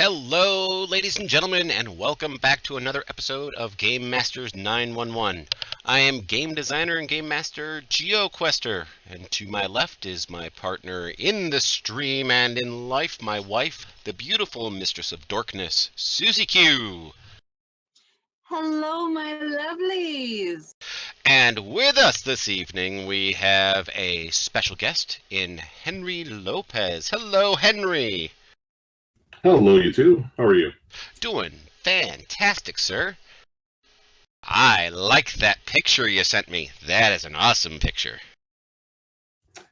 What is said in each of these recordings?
Hello, ladies and gentlemen, and welcome back to another episode of Game Masters 911. I am game designer and game master GeoQuester, and to my left is my partner in the stream and in life, my wife, the beautiful mistress of dorkness, Susie Q. Hello, my lovelies. And with us this evening, we have a special guest in Henry Lopez. Hello, Henry. Hello, you two. How are you? Doing fantastic, sir. I like that picture you sent me. That is an awesome picture.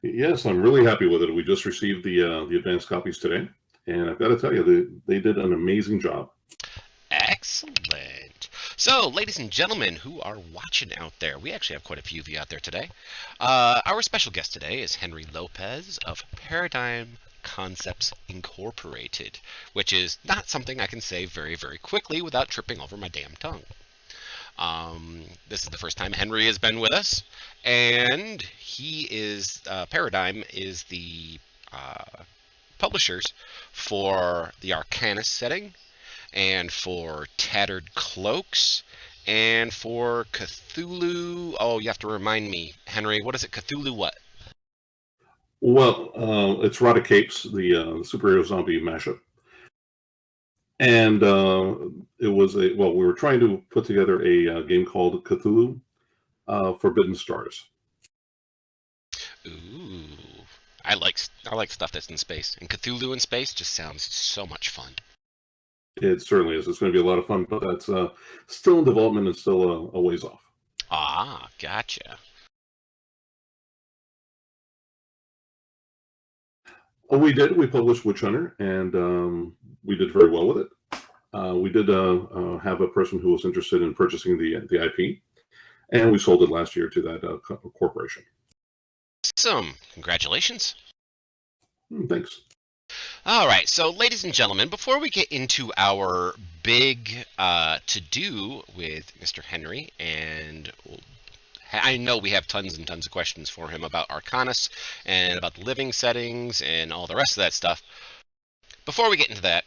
Yes, I'm really happy with it. We just received the advanced copies today, and I've got to tell you, they did an amazing job. Excellent. So, ladies and gentlemen who are watching out there, we actually have quite a few of you out there today. Our special guest today is Henry Lopez of Paradigm Concepts Incorporated, which is not something I can say very, very quickly without tripping over my damn tongue. This is the first time Henry has been with us, and he is, Paradigm is the publishers for the Arcanus setting, and for Tattered Cloaks, and for Cthulhu. Oh, you have to remind me, Henry, what is it? Cthulhu what? Well, it's Rotted Capes, the superhero zombie mashup. And we were trying to put together a game called Cthulhu Forbidden Stars. Ooh, I like stuff that's in space, and Cthulhu in space just sounds so much fun. It certainly is. It's going to be a lot of fun, but that's still in development and still a ways off. Ah, gotcha. We did. We published Witch Hunter, and we did very well with it. We did have a person who was interested in purchasing the IP, and we sold it last year to that corporation. Awesome. Congratulations. Thanks. All right, so ladies and gentlemen, before we get into our big to-do with Mr. Henry, and I know we have tons and tons of questions for him about Arcanus and about the living settings and all the rest of that stuff. Before we get into that,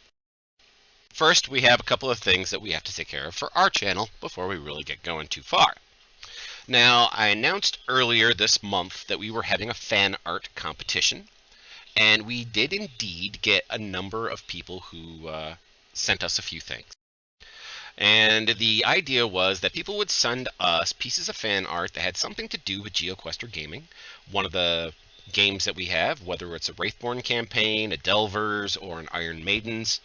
first we have a couple of things that we have to take care of for our channel before we really get going too far. Now, I announced earlier this month that we were having a fan art competition. And we did indeed get a number of people who sent us a few things. And the idea was that people would send us pieces of fan art that had something to do with GeoQuester Gaming, one of the games that we have, whether it's a Wraithborn campaign, a Delvers, or an Iron Maidens,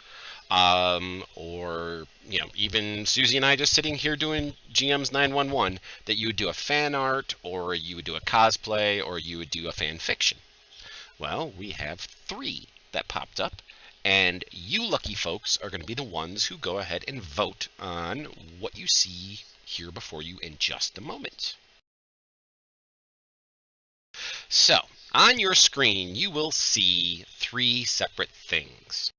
or even Susie and I just sitting here doing GM's 911, that you would do a fan art, or you would do a cosplay, or you would do a fan fiction. Well, we have 3 that popped up, and you lucky folks are going to be the ones who go ahead and vote on what you see here before you in just a moment. So, on your screen, you will see 3 separate things.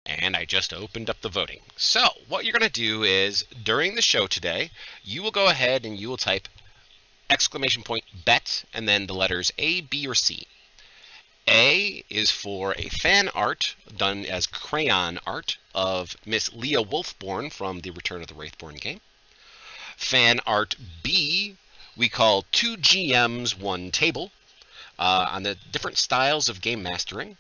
And I just opened up the voting. So, what you're going to do is, during the show today, you will go ahead and you will type !bet, and then the letters A, B, or C. A is for a fan art done as crayon art of Miss Leah Wolfborn from the Return of the Wraithborn game. Fan art B we call 2 GMs, 1 table, on the different styles of game mastering.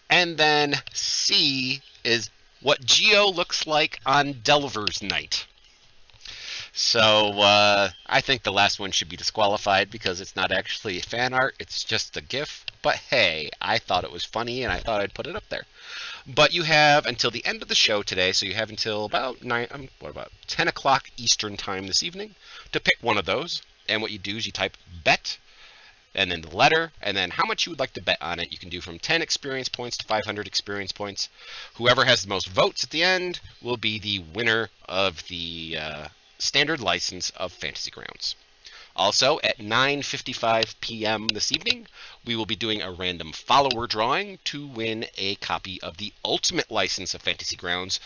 And then C is what Geo looks like on Delver's night. So I think the last one should be disqualified because it's not actually fan art, it's just a GIF. But hey, I thought it was funny and I thought I'd put it up there. But you have until the end of the show today, so you have until about 10 o'clock Eastern time this evening to pick one of those. And what you do is you type bet, and then the letter, and then how much you would like to bet on it. You can do from 10 experience points to 500 experience points. Whoever has the most votes at the end will be the winner of the standard license of Fantasy Grounds. Also, at 9:55 p.m. this evening, we will be doing a random follower drawing to win a copy of the ultimate license of Fantasy Grounds,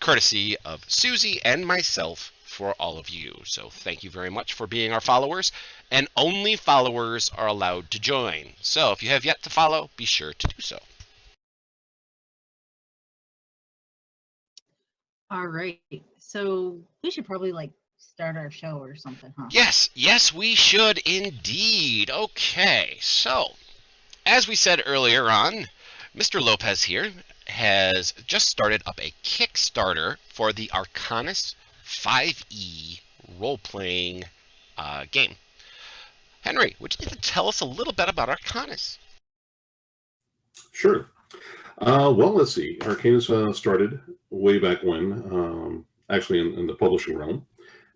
courtesy of Susie and myself for all of you. So thank you very much for being our followers, and only followers are allowed to join. So if you have yet to follow, be sure to do so. All right. So we should probably like start our show or something, huh? Yes, we should indeed. Okay, so as we said earlier on, Mr. Lopez here has just started up a Kickstarter for the Arcanus 5e role-playing game. Henry, would you like to tell us a little bit about Arcanus? Sure. Well, let's see. Arcanus started way back when, actually in the publishing realm,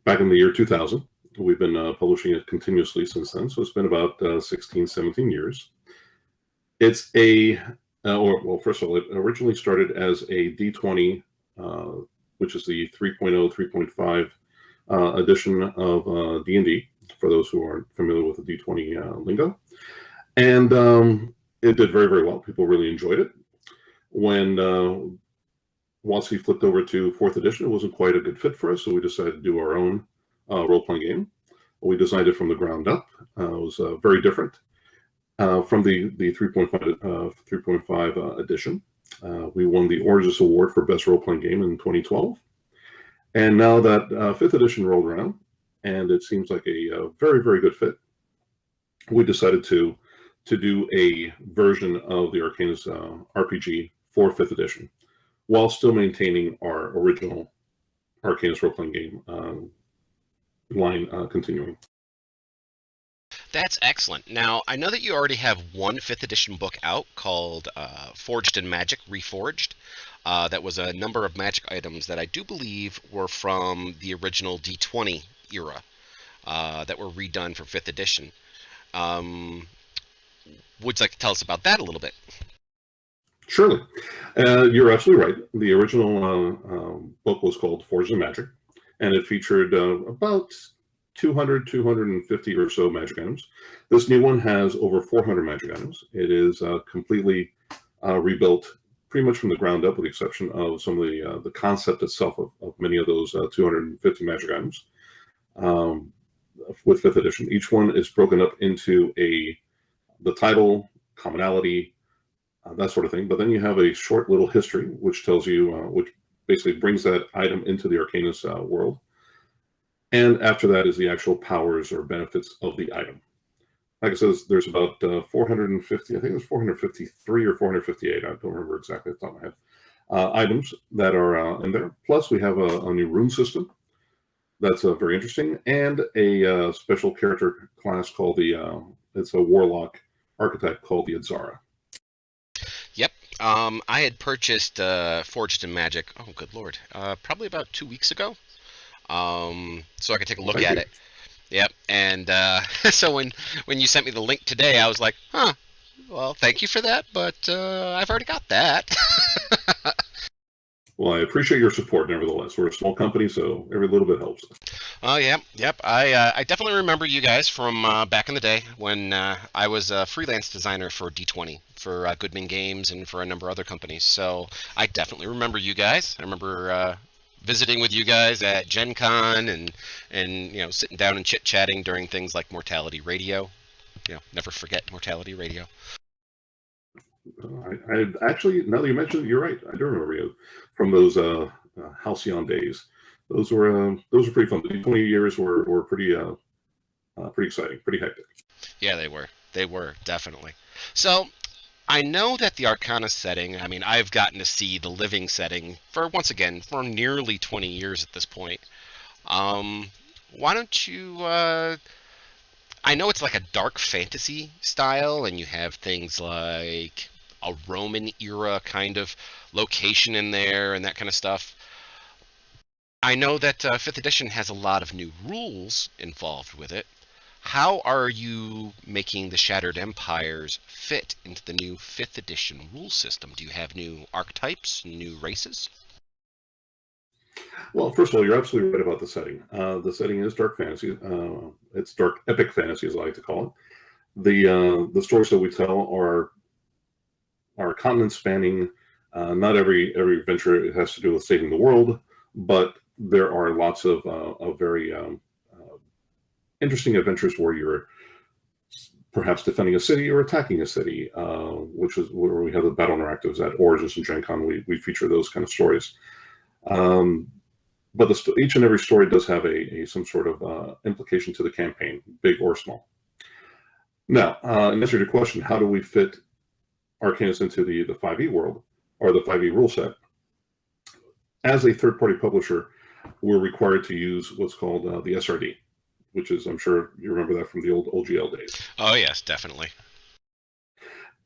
back in the year 2000. We've been publishing it continuously since then, so it's been about 16, 17 years. It's well, first of all, it originally started as a D20, which is the 3.0, 3.5 edition of D&D, for those who aren't familiar with the D20 lingo. And it did very, very well. People really enjoyed it. When once we flipped over to 4th edition, it wasn't quite a good fit for us, so we decided to do our own role-playing game. We designed it from the ground up. It was very different from the 3.5 edition. We won the Oranges Award for Best Role-Playing Game in 2012. And now that 5th edition rolled around, and it seems like a very, very good fit, we decided to do a version of the Arcanus RPG for 5th edition, while still maintaining our original Arcanus role-playing game line continuing. That's excellent. Now, I know that you already have one 5th edition book out called Forged in Magic, Reforged. That was a number of magic items that I do believe were from the original D20 era that were redone for 5th edition. Would you like to tell us about that a little bit? Surely. You're absolutely right. The original book was called Forged in Magic, and it featured about 200, 250 or so magic items. This new one has over 400 magic items. It is completely rebuilt pretty much from the ground up, with the exception of some of the concept itself of many of those 250 magic items. With 5th edition, each one is broken up into the title, commonality, that sort of thing. But then you have a short little history, which tells you, which basically brings that item into the Arcanus world. And after that is the actual powers or benefits of the item. Like I said, there's about 450, I think it's 453 or 458, I don't remember exactly off the top of my head, items that are in there. Plus, we have a new rune system that's very interesting, and a special character class called it's a warlock archetype called the Azzara. Yep. I had purchased Forged in Magic, oh good lord, probably about 2 weeks ago, so I could take a look at it. Yep. And so when you sent me the link today, I was like, huh, well, thank you for that, but I've already got that. Well, I appreciate your support, nevertheless. We're a small company, so every little bit helps. Oh, yeah, yep. I definitely remember you guys from back in the day when I was a freelance designer for D20, for Goodman Games, and for a number of other companies. So I definitely remember you guys. I remember visiting with you guys at Gen Con and sitting down and chit-chatting during things like Mortality Radio. Never forget Mortality Radio. I actually, now that you mentioned it, you're right. I do remember you from those halcyon days. Those were pretty fun. The 20 years were pretty exciting, pretty hectic. Yeah, they were. They were, definitely. So I know that the Arcana setting, I mean, I've gotten to see the living setting for nearly 20 years at this point. Why don't you, I know it's like a dark fantasy style, and you have things like a Roman era kind of location in there and that kind of stuff. I know that 5th edition has a lot of new rules involved with it. How are you making the Shattered Empires fit into the new 5th edition rule system? Do you have new archetypes, new races? Well, first of all, you're absolutely right about the setting. The setting is dark fantasy. It's dark epic fantasy, as I like to call it. The stories that we tell are continent spanning. Not every adventure has to do with saving the world, but there are lots of very interesting adventures where you're perhaps defending a city or attacking a city, which is where we have the battle interactives at Origins and Gen Con. We feature those kind of stories. But each and every story does have some sort of implication to the campaign, big or small. Now, in answer to your question, how do we fit Arcanus into the 5e world or the 5e rule set? As a third-party publisher, we're required to use what's called the SRD, which is, I'm sure you remember that from the old OGL days. Oh yes, definitely.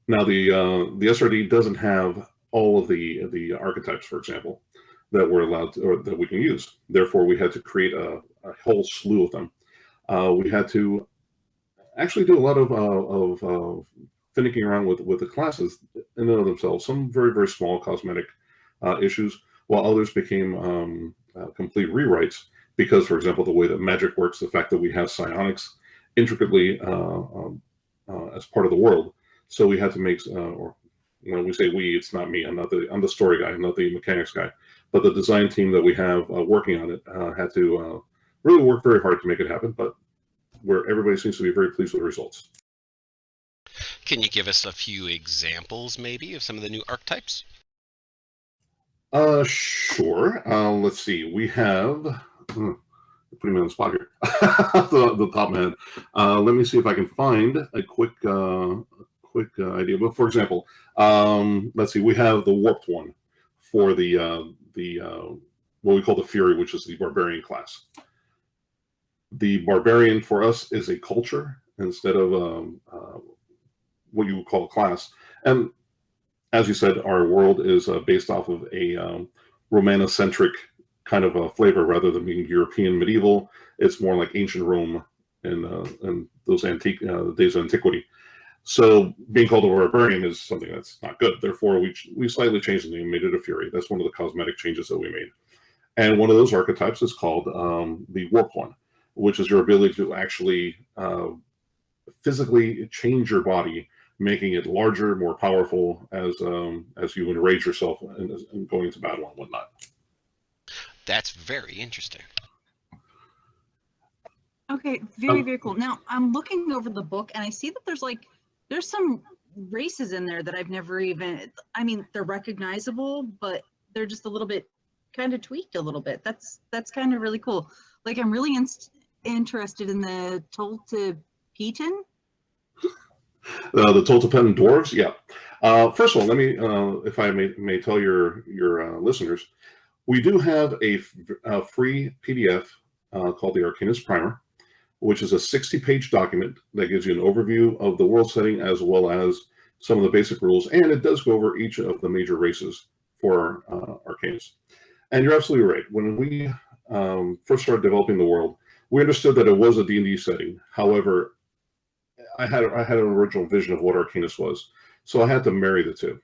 Now, the SRD doesn't have all of the archetypes, for example, that we're allowed to, or that we can use. Therefore, we had to create a whole slew of them. We had to actually do a lot of finicking around with the classes in and of themselves. Some very, very small cosmetic issues, while others became complete rewrites because, for example, the way that magic works, the fact that we have psionics intricately as part of the world. So we had to make, or when we say we, it's not me. I'm the story guy. I'm not the mechanics guy. But the design team that we have working on it had to really work very hard to make it happen. But where everybody seems to be very pleased with the results. Can you give us a few examples, maybe, of some of the new archetypes? Sure. Let's see. We have. Putting me on the spot here. the top man. Let me see if I can find a quick idea. But for example, let's see. We have the warped one for the what we call the Fury, which is the barbarian class. The barbarian for us is a culture instead of what you would call a class. And as you said, our world is based off of a Romanocentric kind of a flavor rather than being European medieval. It's more like ancient Rome and those antique days of antiquity. So being called a barbarian is something that's not good. Therefore, we slightly changed the name and made it a Fury. That's one of the cosmetic changes that we made. And one of those archetypes is called the Warped One, which is your ability to actually physically change your body, making it larger, more powerful as you enrage yourself and going into battle and whatnot. That's very interesting. Okay, very, very cool. Now, I'm looking over the book, and I see that there's some races in there that I've never even, I mean, they're recognizable, but they're just a little bit kind of tweaked a little bit. That's kind of really cool. Like, I'm really interested in the Toltepetan. The Toltepetan dwarves, yeah. First of all, let me, if I may tell your listeners, we do have a free PDF called the Arcanus Primer, which is a 60-page document that gives you an overview of the world setting as well as some of the basic rules, and it does go over each of the major races for Arcanus. And you're absolutely right. When we first started developing the world, we understood that it was a D&D setting. However, I had an original vision of what Arcanus was, so I had to marry the two.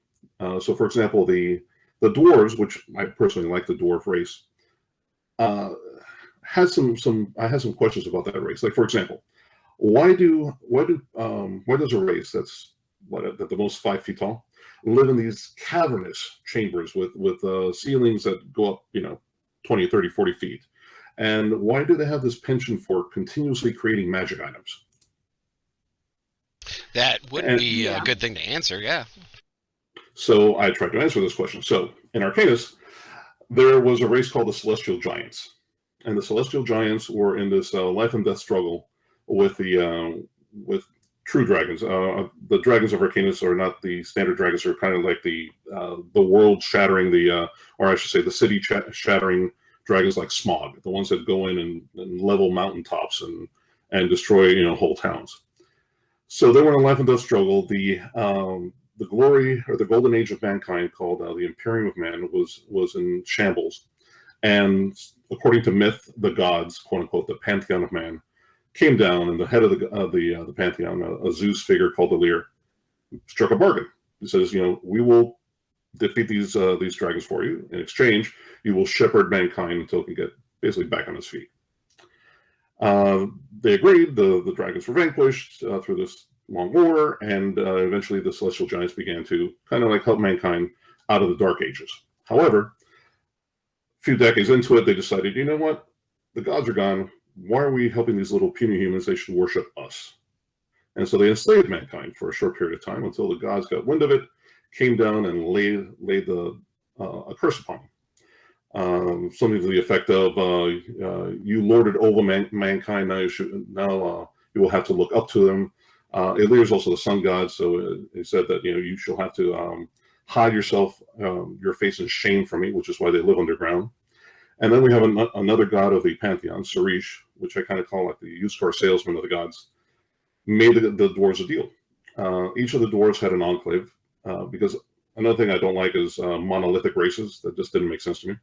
So, for example, the dwarves, which I personally like the dwarf race, I had some questions about that race. Like, for example, why does a race that's at the most 5 feet tall live in these cavernous chambers with ceilings that go up 20, 30, 40 feet? And why do they have this penchant for continuously creating magic items? That would be a good thing to answer, yeah. So I tried to answer this question. So in Arcanus, there was a race called the Celestial Giants. And the Celestial Giants were in this life and death struggle with true dragons. The dragons of Arcanus are not the standard dragons. They're kind of like the world shattering, or I should say the city shattering dragons like Smog, the ones that go in and level mountaintops and destroy whole towns. So they were in a life and death struggle. The glory or the golden age of mankind, called the Imperium of Man, was in shambles. And according to myth, the gods, quote unquote, the pantheon of man, came down, and the head of the pantheon, a Zeus figure called the Lear, struck a bargain. He says, we will defeat these dragons for you. In exchange, you will shepherd mankind until it can get basically back on its feet. They agreed. The dragons were vanquished through this long war, and eventually the Celestial Giants began to kind of like help mankind out of the Dark Ages. However, a few decades into it, they decided, you know what? The gods are gone. Why are we helping these little puny humans? They should worship us. And so they enslaved mankind for a short period of time until the gods got wind of it, came down and laid a curse upon them. Something to the effect of you lorded over mankind, now you will have to look up to them. Yllir is also the sun god, so it said that you shall have to hide yourself, your face in shame from me, which is why they live underground. And then we have another god of the pantheon, Sarish, which I kind of call like the used car salesman of the gods, made the dwarves a deal. Each of the dwarves had an enclave, because another thing I don't like is monolithic races. That just didn't make sense to me.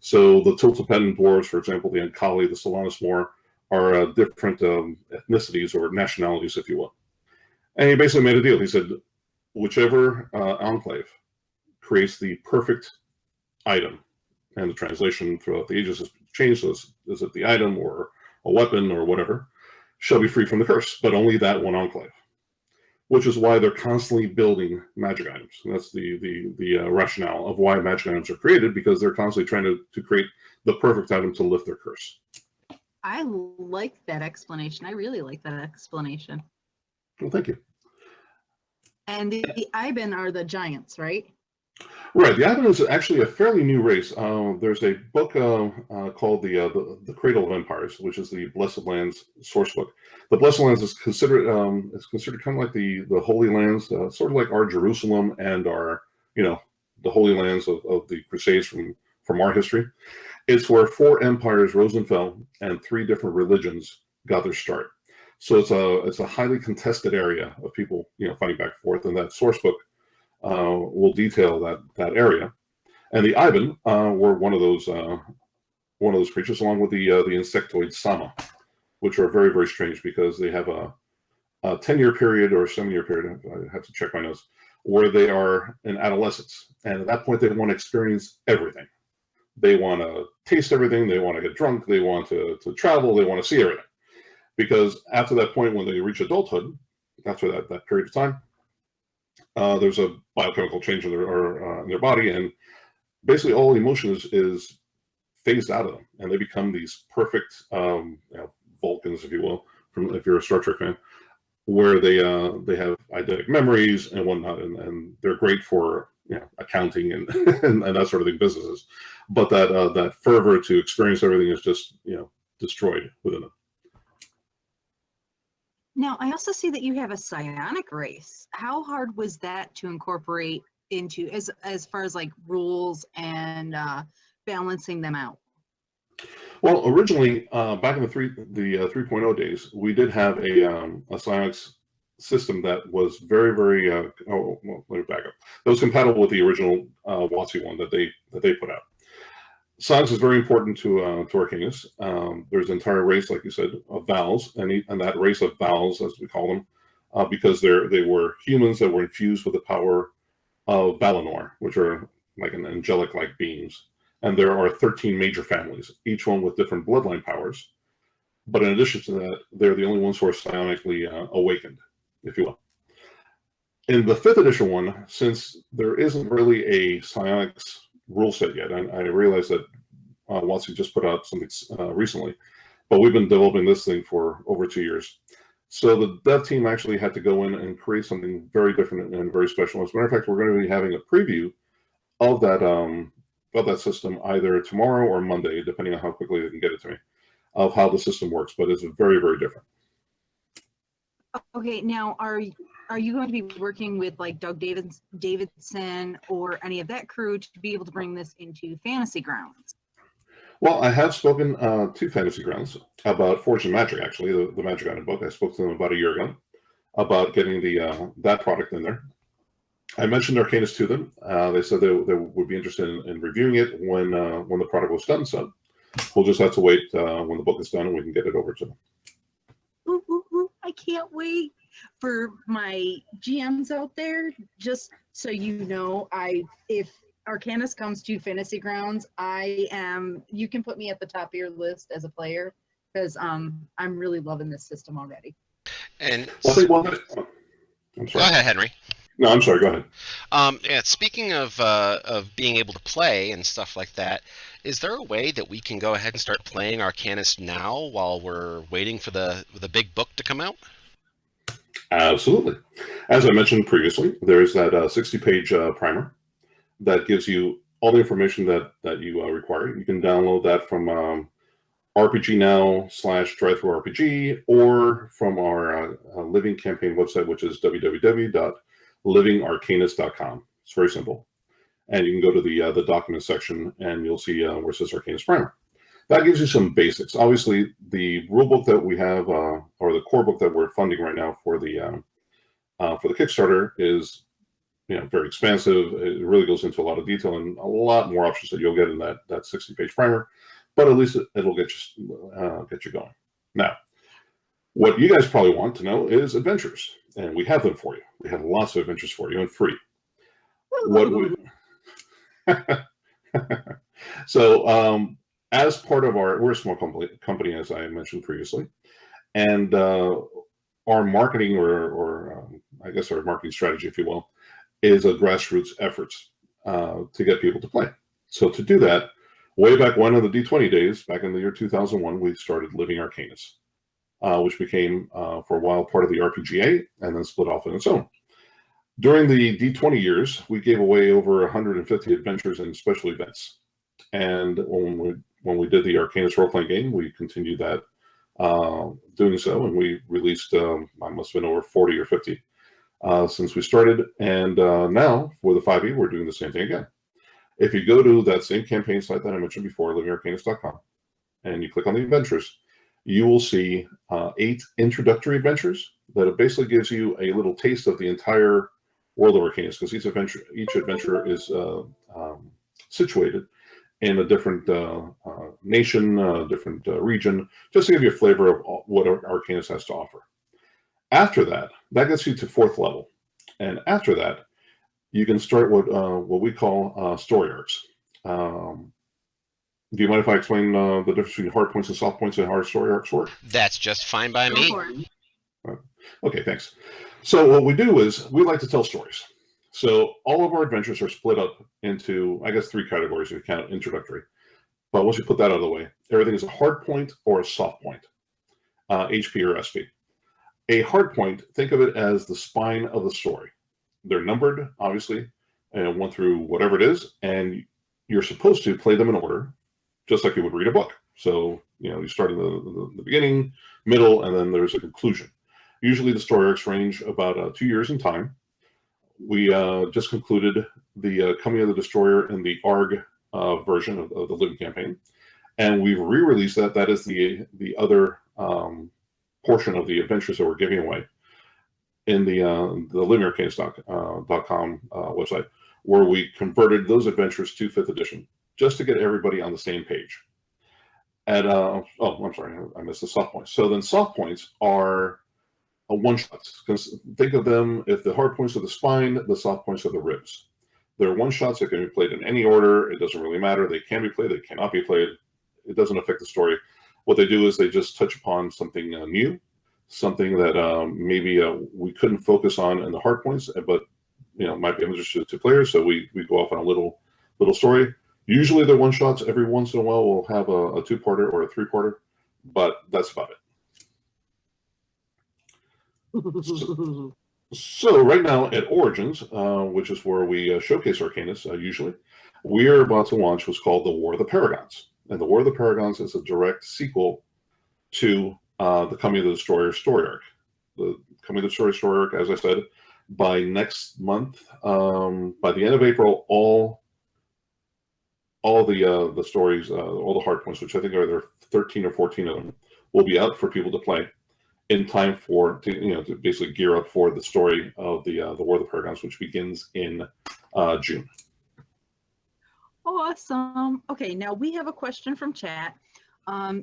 So the Tiltapetan dwarves, for example, the Ankali, the Solanismore, are different ethnicities or nationalities, if you will. And he basically made a deal. He said, whichever enclave creates the perfect item, and the translation throughout the ages has changed. Is it the item or a weapon or whatever, shall be free from the curse, but only that one enclave. Which is why they're constantly building magic items. And that's the rationale of why magic items are created, because they're constantly trying to create the perfect item to lift their curse. I like that explanation. I really like that explanation. Well, thank you. And the Iban are the giants, right? Right. The Iban is actually a fairly new race. There's a book called the Cradle of Empires, which is the Blessed Lands source book. The Blessed Lands is considered kind of like the Holy Lands, sort of like our Jerusalem and our the Holy Lands of the Crusades from our history. It's where 4 empires rose and fell, and 3 different religions got their start. So it's a highly contested area of people fighting back and forth, and that source book will detail that area. And the Iban were one of those creatures, along with the insectoid Sama, which are very, very strange because they have a 10-year period or a 7-year period, I have to check my notes, where they are in adolescence. And at that point, they want to experience everything. They want to taste everything. They want to get drunk. They want to travel. They want to see everything. Because after that point, when they reach adulthood, after that period of time, there's a biochemical change in their body, and basically all emotion is phased out of them, and they become these perfect Vulcans, if you will, if you're a Star Trek fan, where they have eidetic memories and whatnot, and they're great for accounting and and that sort of thing, businesses. But that fervor to experience everything is just destroyed within them. Now, I also see that you have a psionic race. How hard was that to incorporate into as far as like rules and balancing them out? Well, originally, back in the 3.0 days, we did have a psionics system that was very, very. Let me back up. That was compatible with the original WotC one that they put out. Psionics is very important to Arcanus. There's an entire race, like you said, of Vals, and that race of Vals, as we call them, because they were humans that were infused with the power of Valinor, which are like an angelic-like beings. And there are 13 major families, each one with different bloodline powers. But in addition to that, they're the only ones who are psionically awakened, if you will. In the 5th edition one, since there isn't really a psionics rule set yet, I realize that WotC just put out something recently, but we've been developing this thing for over 2 years. So the dev team actually had to go in and create something very different and very special. As a matter of fact, we're going to be having a preview of that system either tomorrow or Monday, depending on how quickly they can get it to me, of how the system works. But it's very, very different. Okay, now are you going to be working with like Doug Davidson or any of that crew to be able to bring this into Fantasy Grounds? Well, I have spoken to Fantasy Grounds about Forge and Magic, actually, the Magic Item book. I spoke to them about a year ago about getting that product in there. I mentioned Arcanus to them. They said they would be interested in reviewing it when the product was done. So we'll just have to wait when the book is done and we can get it over to them. Ooh, ooh, ooh. I can't wait. For my GMs out there, just so you know, if Arcanus comes to Fantasy Grounds, you can put me at the top of your list as a player, because I'm really loving this system already. And I'm sorry. Go ahead, Henry. No, I'm sorry. Go ahead. Yeah, speaking of being able to play and stuff like that, is there a way that we can go ahead and start playing Arcanus now while we're waiting for the big book to come out? Absolutely. As I mentioned previously, there's that 60-page primer that gives you all the information that you require. You can download that from RPG Now /DriveThruRPG or from our Living Campaign website, which is www.livingarcanus.com. It's very simple. And you can go to the document section and you'll see where it says Arcanus Primer. That gives you some basics. Obviously, the rule book that we have, or the core book that we're funding right now for the Kickstarter, is very expansive. It really goes into a lot of detail and a lot more options that you'll get in that 60-page primer. But at least it'll get you going. Now, what you guys probably want to know is adventures, and we have them for you. We have lots of adventures for you and free. So, as part of we're a small company, as I mentioned previously, and our marketing, or I guess our marketing strategy, if you will, is a grassroots efforts to get people to play. So to do that, way back when in the D20 days, back in the year 2001, we started Living Arcanus, which became, for a while, part of the RPGA, and then split off on its own. During the D20 years, we gave away over 150 adventures and special events. And when we did the Arcanus role-playing game, we continued that doing so, and we released, I must have been over 40 or 50 since we started. And now, for the 5e, we're doing the same thing again. If you go to that same campaign site that I mentioned before, livingarcanus.com, and you click on the adventures, you will see 8 introductory adventures that it basically gives you a little taste of the entire world of Arcanus, because each adventure is situated in a different nation, different region, just to give you a flavor of what Arcanus has to offer. After that gets you to 4th level, and after that, you can start what we call story arcs. Do you mind if I explain the difference between hard points and soft points and how our story arcs work? That's just fine by me. Okay, thanks. So what we do is we like to tell stories. So all of our adventures are split up into, I guess, 3 categories if you count introductory. But once you put that out of the way, everything is a hard point or a soft point, HP or SP. A hard point, think of it as the spine of the story. They're numbered, obviously, and 1 through whatever it is, and you're supposed to play them in order, just like you would read a book. So, you start in the beginning, middle, and then there's a conclusion. Usually the story arcs range about 2 years in time. We just concluded the Coming of the Destroyer in the ARG version of the Living campaign, and we've re-released that. That is the other portion of the adventures that we're giving away in the livingarcanus.com website, where we converted those adventures to 5th edition, just to get everybody on the same page. And I'm sorry, I missed the soft points. So then soft points are one-shots. Think of them, if the hard points are the spine, the soft points are the ribs. They're one-shots that can be played in any order. It doesn't really matter. They can be played, they cannot be played. It doesn't affect the story. What they do is they just touch upon something new, something that maybe we couldn't focus on in the hard points, but might be of interest to players. So we go off on a little story. Usually they're one-shots. Every once in a while we'll have a 2-parter or a 3-parter, but that's about it. So right now at Origins, which is where we showcase Arcanus usually, we are about to launch what's called the War of the Paragons. And the War of the Paragons is a direct sequel to the Coming of the Destroyer story arc. The Coming of the Destroyer story arc, as I said, by next month, by the end of April, all the stories, all the hard points, which I think are there 13 or 14 of them, will be out for people to play in time to basically gear up for the story of the War of the Paragons, which begins in June. Awesome. Okay, now we have a question from chat.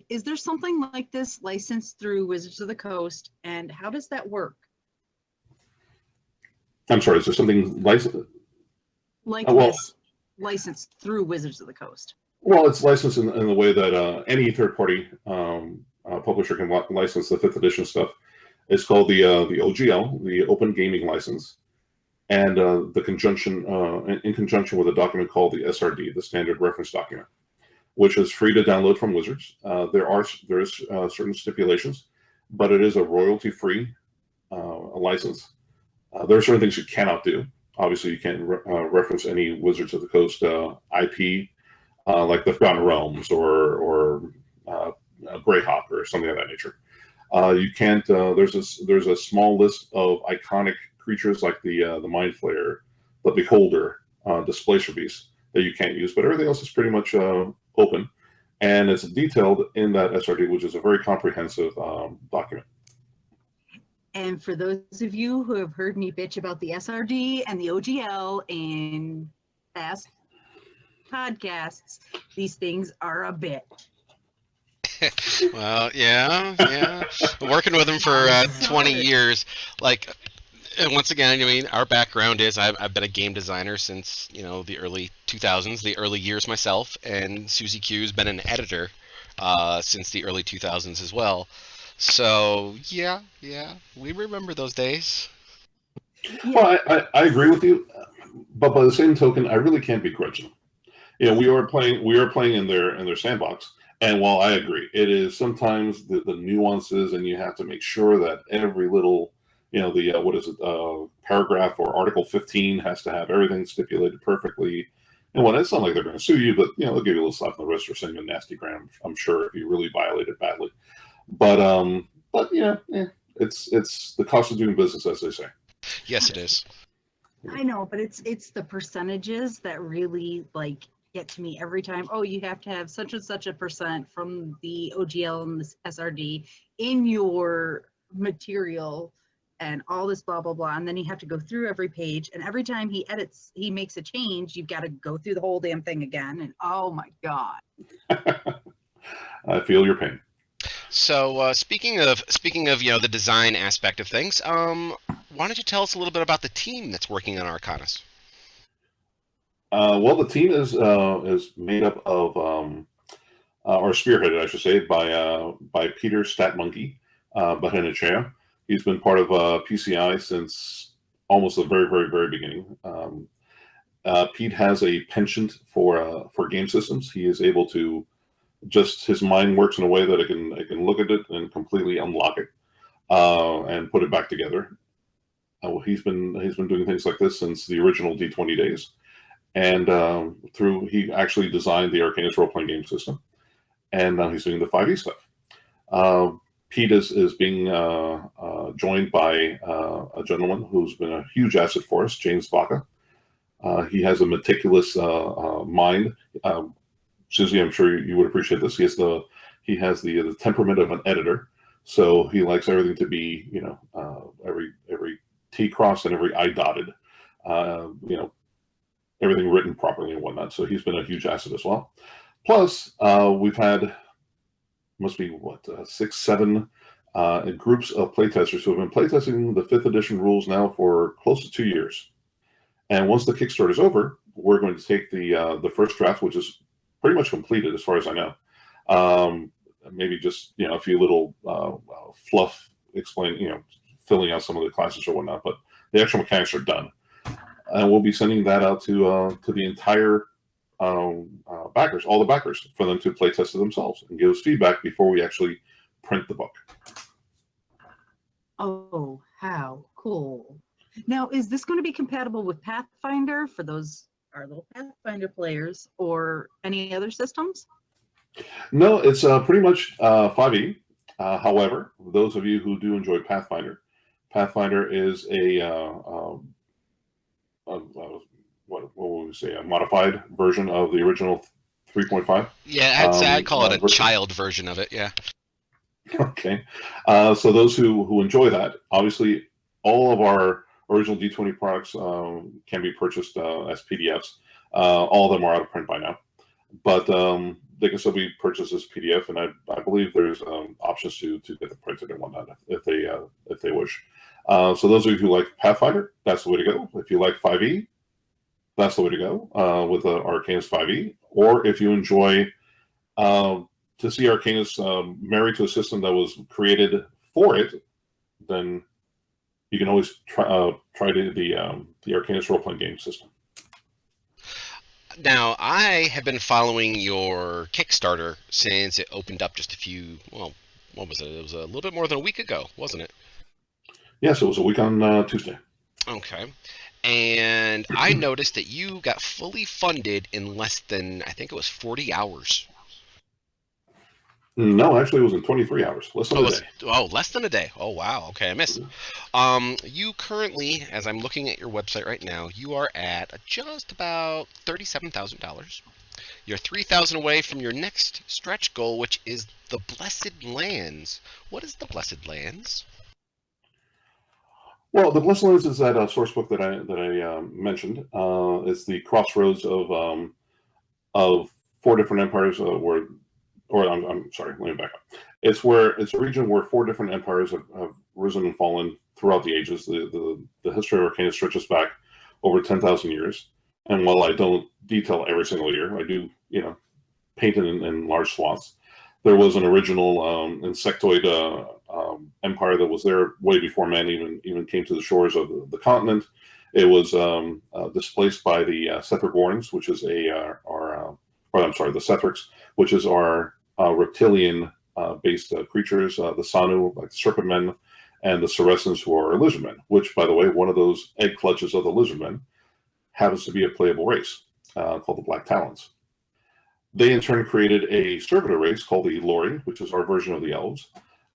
Is there something like this licensed through Wizards of the Coast, and how does that work? I'm sorry, is there something licensed? This licensed through Wizards of the Coast? Well, it's licensed in the way that any third-party publisher can license the 5th edition stuff. It's called the OGL, the Open Gaming License, and in conjunction with a document called the SRD, the Standard Reference Document, which is free to download from Wizards. There is certain stipulations, but it is a royalty-free license. There are certain things you cannot do. obviously, you can't reference any Wizards of the Coast IP, like the Forgotten Realms or Greyhawk or something of that nature. You can't. There's a small list of iconic creatures like the Mind Flayer, the Beholder, Displacer Beast that you can't use, but everything else is pretty much open, and it's detailed in that SRD, which is a very comprehensive document. And for those of you who have heard me bitch about the SRD and the OGL in past podcasts, these things are a bitch. Well, yeah. Working with him for 20 years, like, and once again, I mean, our background is I've been a game designer since, the early 2000s, the early years myself, and Susie Q's been an editor since the early 2000s as well. So, yeah, we remember those days. Well, I agree with you, but by the same token, I really can't begrudge them. We are playing in their sandbox. And while I agree, it is sometimes the nuances, and you have to make sure that every little, the what is it, paragraph or Article 15 has to have everything stipulated perfectly. And well, it's not like they're going to sue you, but they'll give you a little slap on the wrist or send you a nasty gram, I'm sure, if you really violate it badly. But it's the cost of doing business, as they say. Yes, it is. I know, but it's the percentages that really get to me every time. Oh, you have to have such and such a percent from the OGL and the SRD in your material and all this blah, blah, blah. And then you have to go through every page. And every time he makes a change, you've got to go through the whole damn thing again. And oh my God. I feel your pain. So speaking of the design aspect of things, why don't you tell us a little bit about the team that's working on Arcanus? Well, the team is made up of, or spearheaded, I should say, by Peter Statmonkey Bahenechea. He's been part of PCI since almost the very, very, very beginning. Pete has a penchant for game systems. He is able to his mind works in a way that it can look at it and completely unlock it and put it back together. He's been doing things like this since the original D20 days. And he actually designed the Arcanus role-playing game system, and now he's doing the 5e stuff. Pete is being joined by a gentleman who's been a huge asset for us, James Vaca. He has a meticulous mind. Susie, I'm sure you would appreciate this. He has the temperament of an editor, so he likes everything to be every T crossed and every I dotted. Everything written properly and whatnot. So he's been a huge asset as well. Plus, we've had, must be 6, 7 groups of playtesters who have been playtesting the 5th edition rules now for close to 2 years. And once the Kickstarter is over, we're going to take the first draft, which is pretty much completed as far as I know. Maybe just a few little fluff filling out some of the classes or whatnot, but the actual mechanics are done. And we'll be sending that out to the entire backers, all the backers, for them to play test it themselves and give us feedback before we actually print the book. Oh, how cool. Now, is this going to be compatible with Pathfinder for our little Pathfinder players, or any other systems? No, it's pretty much 5e. However, those of you who do enjoy Pathfinder is what would we say, a modified version of the original 3.5. Yeah, I'd call it a child version of it. Yeah. Okay, so those who enjoy that, obviously, all of our original D20 products can be purchased as PDFs. All of them are out of print by now, but they can still be purchased as PDF, and I believe there's options to get them printed and whatnot if they wish. So those of you who like Pathfinder, that's the way to go. If you like 5e, that's the way to go with Arcanus 5e. Or if you enjoy to see Arcanus married to a system that was created for it, then you can always try the Arcanus role-playing game system. Now, I have been following your Kickstarter since it opened up just what was it? It was a little bit more than a week ago, wasn't it? Yes, it was a week on Tuesday. Okay. And I noticed that you got fully funded in less than, I think it was 40 hours. No, actually, it was in 23 hours, less than Oh, a day. less than a day. Oh, wow. Okay, I missed. You currently, as I'm looking at your website right now, you are at just about $37,000. You're 3,000 away from your next stretch goal, which is the Blessed Lands. What is the Blessed Lands? Well, the Blessed Lands is that source book that I mentioned. It's the crossroads of four different empires where, or I'm sorry, let me back up. It's a region where four different empires have risen and fallen throughout the ages. The history of Arcana stretches back over 10,000 years. And while I don't detail every single year, I do, paint it in large swaths. There was an original insectoid empire that was there way before man even came to the shores of the continent. It was displaced by the Sethragorns, which is the Sethrix, which is our reptilian based creatures, the Sanu, like the serpent men, and the Saracens, who are lizard men, which, by the way, one of those egg clutches of the lizard men happens to be a playable race called the Black Talons. They, in turn, created a servitor race called the Lori, which is our version of the elves,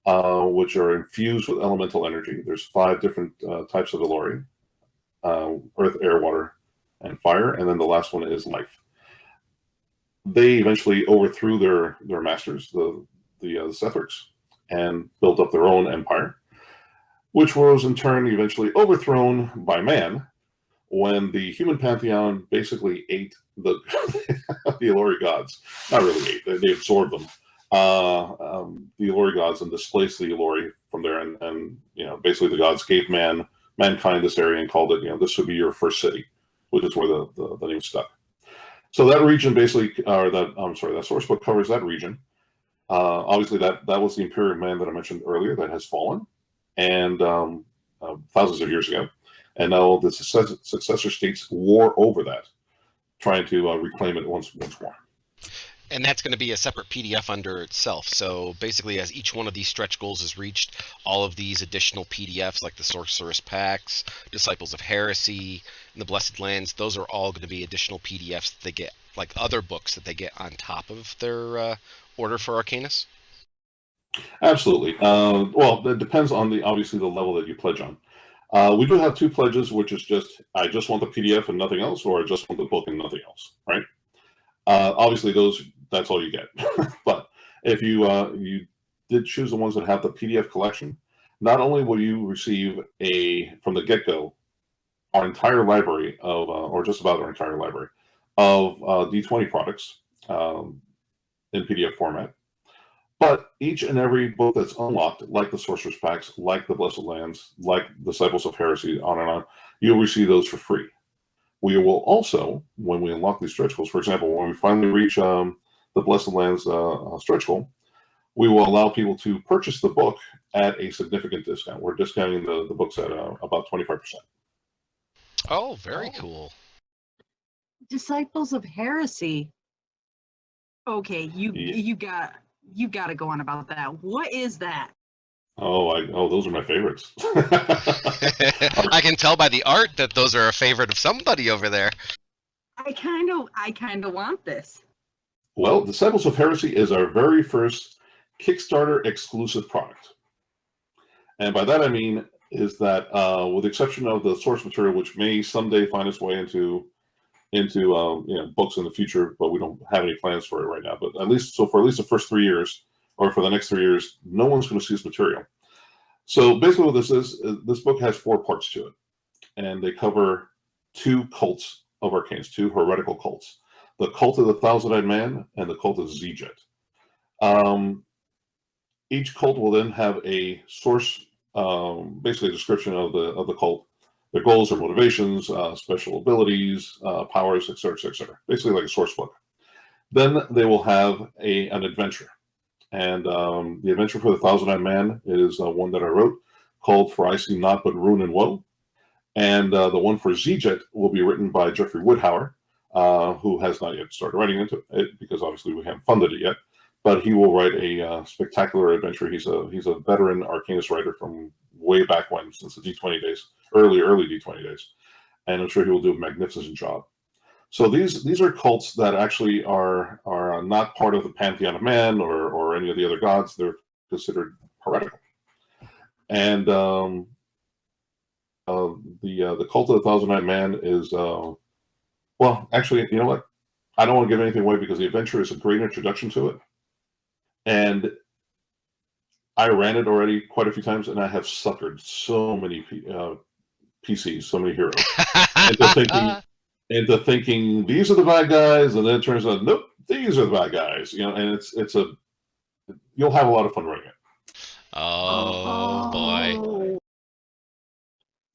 which are infused with elemental energy. There's 5 different types of the Lori: earth, air, water, and fire, and then the last one is life. They eventually overthrew their masters, the Sethrix, and built up their own empire, which was in turn eventually overthrown by man when the human pantheon basically ate the the Elori gods. Not really ate; they absorbed them. The Elori gods, and displaced the Elori from there, and basically the gods gave mankind this area and called it, this would be your first city, which is where the name stuck. So that region basically, that source book covers that region. Obviously, that was the Imperial Man that I mentioned earlier that has fallen, and thousands of years ago. And now the successor states war over that, trying to reclaim it once more. And that's going to be a separate PDF under itself. So basically, as each one of these stretch goals is reached, all of these additional PDFs, like the Sorceress Pacts, Disciples of Heresy, and the Blessed Lands, those are all going to be additional PDFs that they get, like other books that they get on top of their order for Arcanus. Absolutely. Well, it depends on obviously the level that you pledge on. We do have 2 pledges, which is just, I just want the PDF and nothing else, or I just want the book and nothing else, right? Obviously, that's all you get. But if you did choose the ones that have the PDF collection, not only will you receive from the get-go our entire library of, or just about our entire library of D20 products in PDF format, but each and every book that's unlocked, like the Sorcerer's Pacts, like the Blessed Lands, like Disciples of Heresy, on and on, you'll receive those for free. We will also, when we unlock these stretch goals, for example, when we finally reach the Blessed Lands stretch goal, we will allow people to purchase the book at a significant discount. We're discounting the books at about 25%. Oh, very cool. Disciples of Heresy. Okay, you got to go on about that. What is that? Oh, those are my favorites. I can tell by the art that those are a favorite of somebody over there. I kind of want this. Well, Disciples of Heresy is our very first Kickstarter exclusive product. And by that I mean is that, with the exception of the source material, which may someday find its way into books in the future, but we don't have any plans for it right now. But for at least the first 3 years, or for the next 3 years, no one's going to see this material. So basically what this is, this book has 4 parts to it, and they cover 2 cults of Arcanus, 2 heretical cults: the cult of the Thousand-Eyed Man and the cult of Zejet. Each cult will then have a source, basically a description of the cult, their goals, their motivations, special abilities, powers, etc., etc. Basically like a source book. Then they will have an adventure. And the adventure for the Thousand-Eyed Man is one that I wrote, called For I See Naught But Ruin and Woe. And the one for Zejet will be written by Jeffrey Woodhauer, who has not yet started writing into it, because obviously we haven't funded it yet. But he will write a spectacular adventure. He's a veteran Arcanist writer from way back when, since the D20 days, early D20 days. and I'm sure he will do a magnificent job. So these are cults that actually are not part of the pantheon of man or any of the other gods. They're considered heretical. And the cult of the Thousand Eyed Man is well, actually, you know what? I don't want to give anything away because the adventure is a great introduction to it, and I ran it already quite a few times, and I have suckered so many PCs, so many heroes, into thinking these are the bad guys, and then it turns out nope, these are the bad guys. And you'll have a lot of fun running it. Oh boy!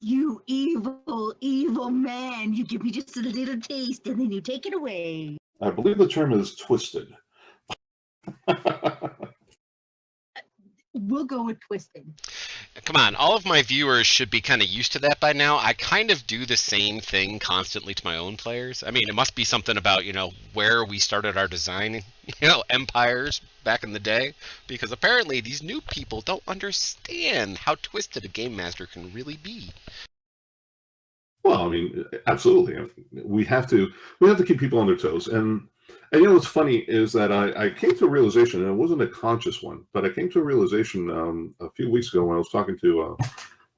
You evil, evil man! You give me just a little taste, and then you take it away. I believe the term is twisted. We'll go with twisted. Come on, all of my viewers should be kind of used to that by now. I kind of do the same thing constantly to my own players. I mean, it must be something about, where we started our design, empires back in the day, because apparently these new people don't understand how twisted a game master can really be. Well, I mean, absolutely. We have to keep people on their toes. And what's funny is that I came to a realization, and it wasn't a conscious one, but I came to a realization a few weeks ago when I was talking to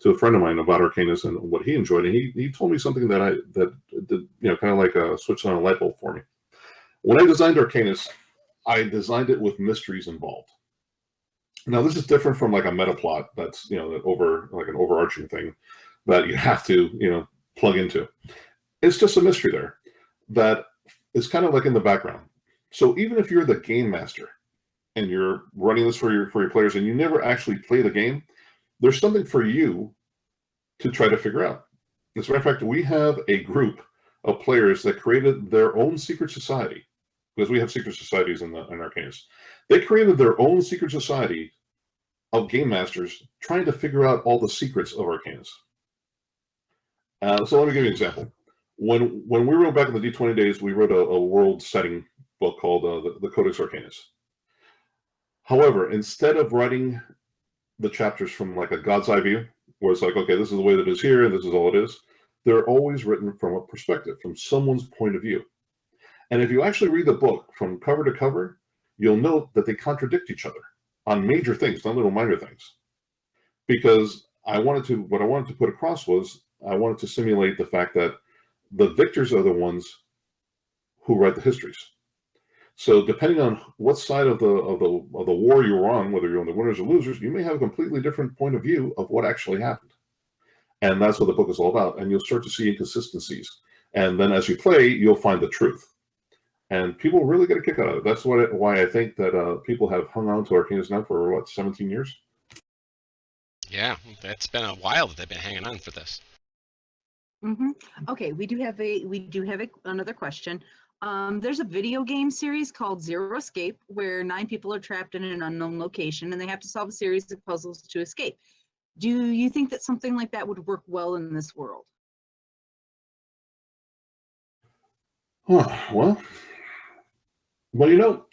a friend of mine about Arcanus and what he enjoyed, and he told me something that did, kind of like a switch on a light bulb for me. When I designed Arcanus, I designed it with mysteries involved. Now, this is different from like a meta plot that's like an overarching thing that you have to plug into. It's just a mystery there that is kind of like in the background. So even if you're the game master and you're running this for your players and you never actually play the game, there's something for you to try to figure out. As a matter of fact, we have a group of players that created their own secret society, because we have secret societies in Arcanus. They created their own secret society of game masters trying to figure out all the secrets of Arcanus. So let me give you an example. When we wrote back in the D20 days, we wrote a world setting book called the Codex Arcanus. However, instead of writing the chapters from like a God's eye view, where it's like, okay, this is the way that it is here, and this is all it is, they're always written from a perspective, from someone's point of view. And if you actually read the book from cover to cover, you'll note that they contradict each other on major things, not little minor things. Because what I wanted to put across was I wanted to simulate the fact that the victors are the ones who write the histories. So depending on what side of the war you're on, whether you're on the winners or losers, you may have a completely different point of view of what actually happened. And that's what the book is all about. And you'll start to see inconsistencies. And then as you play, you'll find the truth. And people really get a kick out of it. That's why I think that people have hung on to Arcanus now for, 17 years? Yeah, that's been a while that they've been hanging on for this. Mm-hmm. Okay, we do have another question. There's a video game series called Zero Escape where 9 people are trapped in an unknown location and they have to solve a series of puzzles to escape. Do you think that something like that would work well in this world? Well,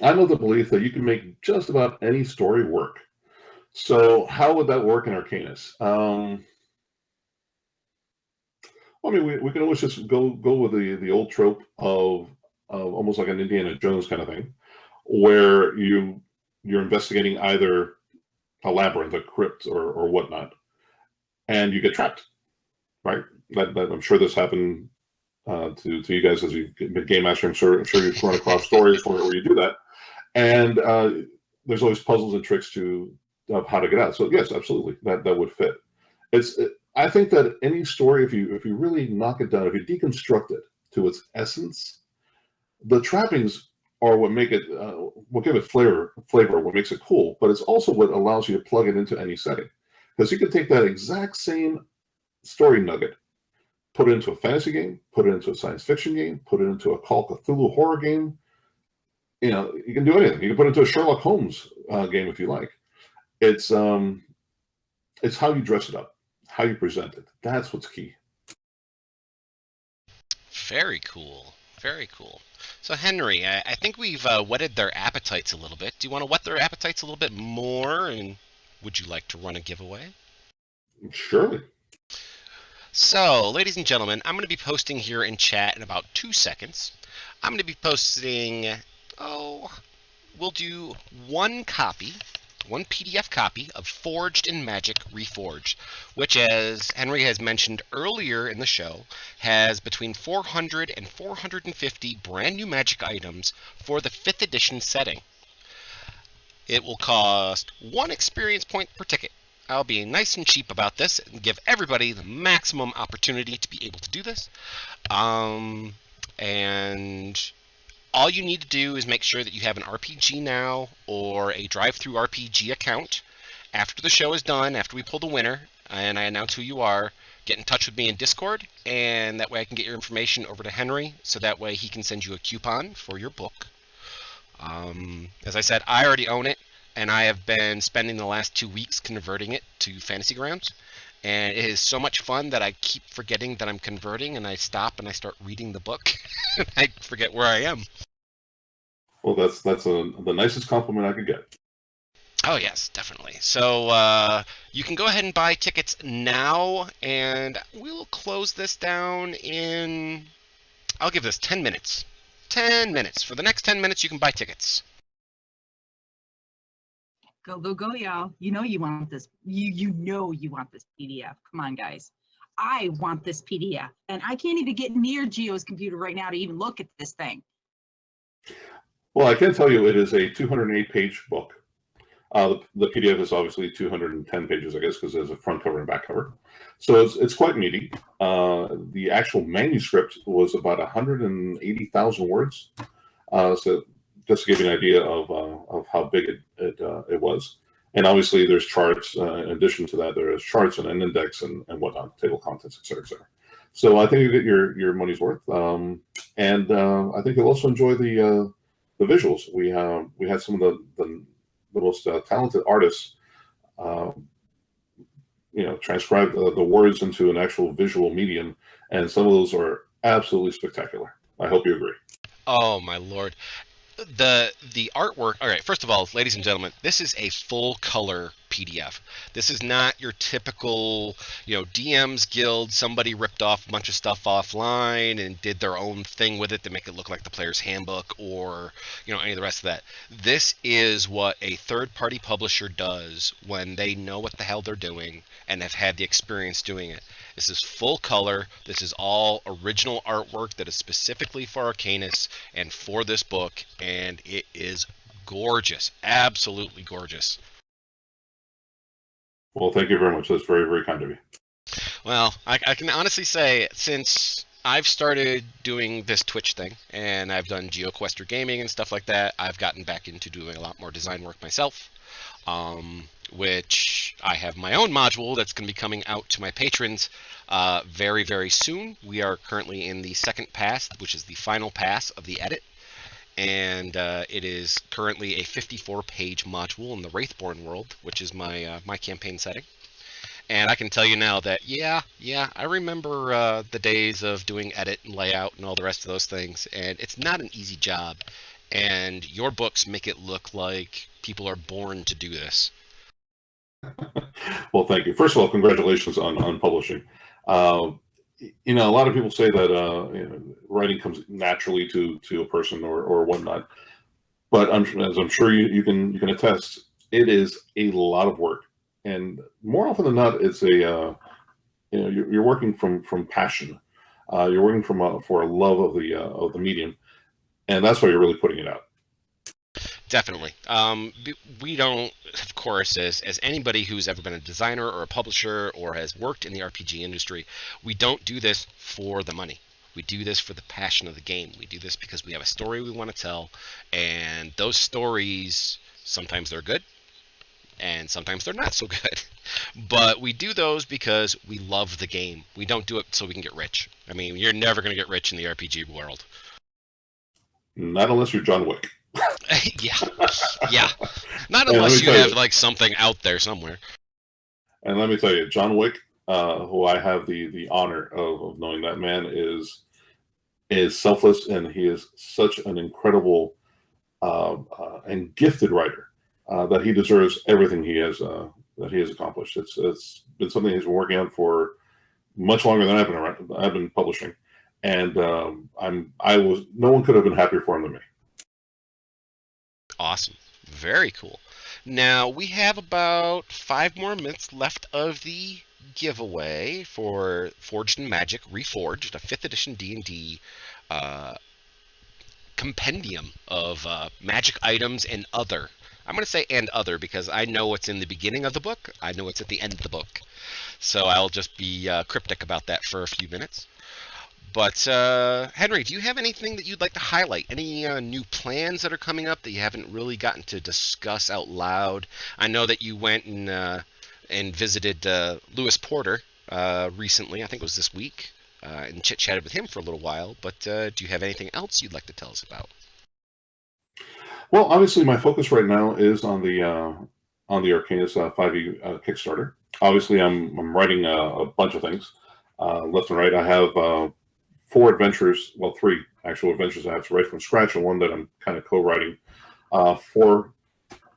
I'm of the belief that you can make just about any story work. So how would that work in Arcanus? I mean, we can always just go with the old trope of almost like an Indiana Jones kind of thing, where you're investigating either a labyrinth, a crypt, or whatnot, and you get trapped, right? That I'm sure this happened to you guys as you've been game master. I'm sure you've run across stories where you do that, and there's always puzzles and tricks of how to get out. So yes, absolutely, that would fit. I think that any story, if you really knock it down, if you deconstruct it to its essence, the trappings are what make it, what give it flavor, what makes it cool. But it's also what allows you to plug it into any setting, because you can take that exact same story nugget, put it into a fantasy game, put it into a science fiction game, put it into a Call of Cthulhu horror game. You can do anything. You can put it into a Sherlock Holmes game if you like. It's how you dress it up, how you present it. That's what's key. Very cool. Very cool. So, Henry, I think we've whetted their appetites a little bit. Do you want to whet their appetites a little bit more? And would you like to run a giveaway? Surely. So, ladies and gentlemen, I'm going to be posting here in chat in about 2 seconds. I'm going to be posting, we'll do one PDF copy of Forged in Magic Reforged, which, as Henry has mentioned earlier in the show, has between 400 and 450 brand new magic items for the 5th edition setting. It will cost 1 experience point per ticket. I'll be nice and cheap about this and give everybody the maximum opportunity to be able to do this. And all you need to do is make sure that you have an RPG Now or a drive-through RPG account. After the show is done, after we pull the winner, and I announce who you are, get in touch with me in Discord, and that way I can get your information over to Henry, so that way he can send you a coupon for your book. As I said, I already own it, and I have been spending the last 2 weeks converting it to Fantasy Grounds. And it is so much fun that I keep forgetting that I'm converting, and I stop and I start reading the book. I forget where I am. Well, that's the nicest compliment I could get. Oh, yes, definitely. So you can go ahead and buy tickets now, and we'll close this down in, I'll give this 10 minutes. 10 minutes. For the next 10 minutes, you can buy tickets. Go, go, go, y'all. You know you want this. You know you want this PDF. Come on, guys. I want this PDF. And I can't even get near Geo's computer right now to even look at this thing. Well, I can tell you it is a 208-page book. The PDF is obviously 210 pages, I guess, because there's a front cover and back cover. So it's quite meaty. The actual manuscript was about 180,000 words. So just to give you an idea of how big it was. And obviously there's charts. In addition to that, there is charts and an index and whatnot, table of contents, et cetera, et cetera. So I think you get your money's worth. And I think you'll also enjoy the visuals. We had some of the most talented artists, transcribe the words into an actual visual medium, and some of those are absolutely spectacular. I hope you agree. Oh, my Lord. The artwork. All right, first of all, ladies and gentlemen, this is a full color PDF. This is not your typical, DM's Guild, somebody ripped off a bunch of stuff offline and did their own thing with it to make it look like the player's handbook, or any of the rest of that. This is what a third-party publisher does when they know what the hell they're doing and have had the experience doing it. This is full color. This is all original artwork that is specifically for Arcanus and for this book, and it is gorgeous. Absolutely gorgeous. Well, thank you very much. That's very, very kind of you. Well, I can honestly say, since I've started doing this Twitch thing, and I've done GeoQuester gaming and stuff like that, I've gotten back into doing a lot more design work myself, which I have my own module that's going to be coming out to my patrons very, very soon. We are currently in the second pass, which is the final pass of the edit. And it is currently a 54-page module in the Wraithborn world, which is my my campaign setting. And I can tell you now that, yeah, I remember the days of doing edit and layout and all the rest of those things, and it's not an easy job. And your books make it look like people are born to do this. Well, thank you. First of all, congratulations on publishing. A lot of people say that writing comes naturally to a person or whatnot, but as I'm sure you can attest, it is a lot of work, and more often than not, it's you're working from passion. You're working for a love of the medium, and that's why you're really putting it out. Definitely. We don't, of course, as anybody who's ever been a designer or a publisher or has worked in the RPG industry, we don't do this for the money. We do this for the passion of the game. We do this because we have a story we want to tell, and those stories, sometimes they're good, and sometimes they're not so good. But we do those because we love the game. We don't do it so we can get rich. I mean, you're never going to get rich in the RPG world. Not unless you're John Wick. yeah. Not unless you have like something out there somewhere. And let me tell you, John Wick, who I have the honor of knowing, that man is selfless, and he is such an incredible and gifted writer that he deserves everything he has accomplished. It's been something he's been working on for much longer than I've been publishing, and no one could have been happier for him than me. Awesome. Very cool. Now, we have about 5 more minutes left of the giveaway for Forged in Magic Reforged, a 5th edition D&D compendium of magic items and other. I'm going to say and other because I know what's in the beginning of the book. I know what's at the end of the book. So I'll just be cryptic about that for a few minutes. But, Henry, do you have anything that you'd like to highlight? Any new plans that are coming up that you haven't really gotten to discuss out loud? I know that you went and visited Lewis Porter recently. I think it was this week. And chit-chatted with him for a little while. But do you have anything else you'd like to tell us about? Well, obviously, my focus right now is on the Arcanus 5e Kickstarter. Obviously, I'm writing a bunch of things left and right. I have 4 adventures, well, 3 actual adventures I have to write from scratch, and one that I'm kind of co-writing for